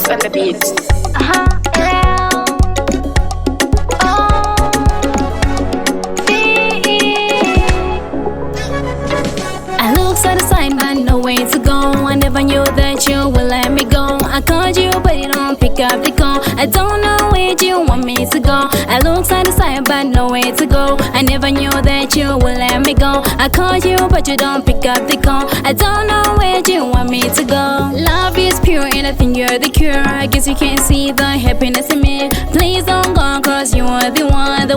Tarks on the beat. I looked at the sign but no way to go. I never knew that you would let me go. I called you but you don't pick up the call. I don't know where you want me to go. I looked at the sign but no way to go. I never knew that you would let me go. I called you but you don't pick up the call. I don't know where you want me to go. Love is pure and I think you're the cure. I guess you can't see the happiness in me. Please don't go cause you are the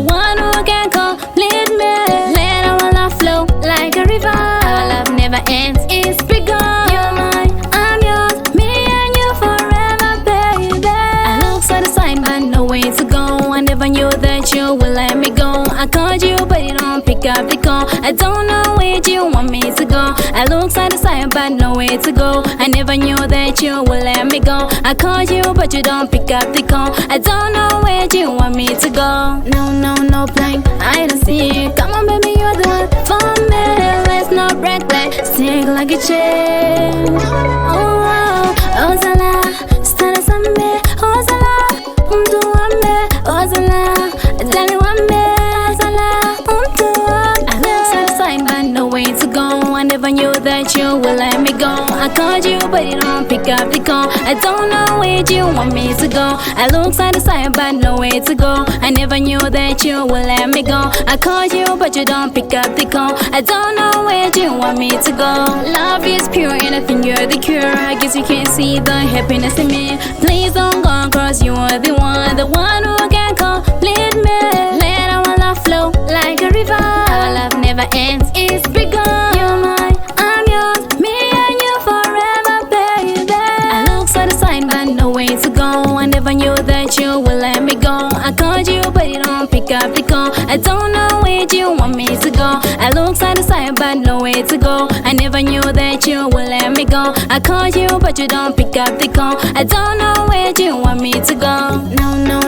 one who can complete me. Let our love flow like a river. Our love never ends, it's begun. You're mine, I'm yours, me and you forever, baby. I looked at the sign but no way to go. I never knew that you would let me go. I called you but you don't pick up the call. I don't know where you want me to go. I looked at the sign but no way to go. I never knew that you would let me go. I called you but you don't pick up the call. I don't know where you want me to go. No plan, I don't see it. Come on baby, you're the one for me. Let's not break that, stick like a chain. Oh zala, stara sambe. Oh zala, umtu ambe. Oh zala, dali wambe. Zala, umtu ambe. I looked at the sign but no way to go. I never knew that you would let me go. I called you but you don't pick up the call. I don't know where you want me to go. I looked at the sign but no way to go. I never knew that you would let me go. I called you but you don't pick up the call. I don't know where you want me to go. Love is pure and I think you're the cure. I guess you can't see the happiness in me. Please don't go cause you are the one who can complete me. Let our love flow like a river. Our love never ends, it's begun. You're mine, I'm yours, me and you forever, baby. I looked at the sign but no way to go. I never knew that you would let me go. I called you but you don't pick up the call. I don't know where you want me to go. I looked at the sign but no way to go. I never knew that you would let me go. I called you but you don't pick up the call. I don't know where you want me to go.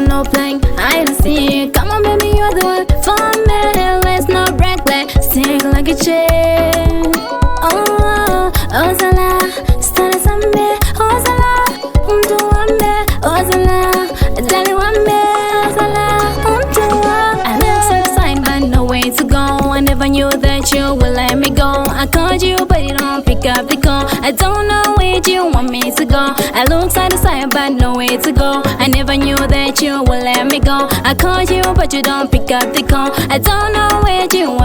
No plan, I don't see it. Come on baby, you're the one for me. Let's not break that, stick like a chain. Oh zala, stara sambe. Oh zala, umtu ambe. Oh zala, dali wambe. Zala, umtu ambe. I looked at the sign but no way to go. I never knew that you would let me go. I called you but you don't pick up the call. I don't know where you want me to go. I looked at the sign but no way to go. I never knew that you would let me go. I called you but you don't pick up the call. I don't know where you want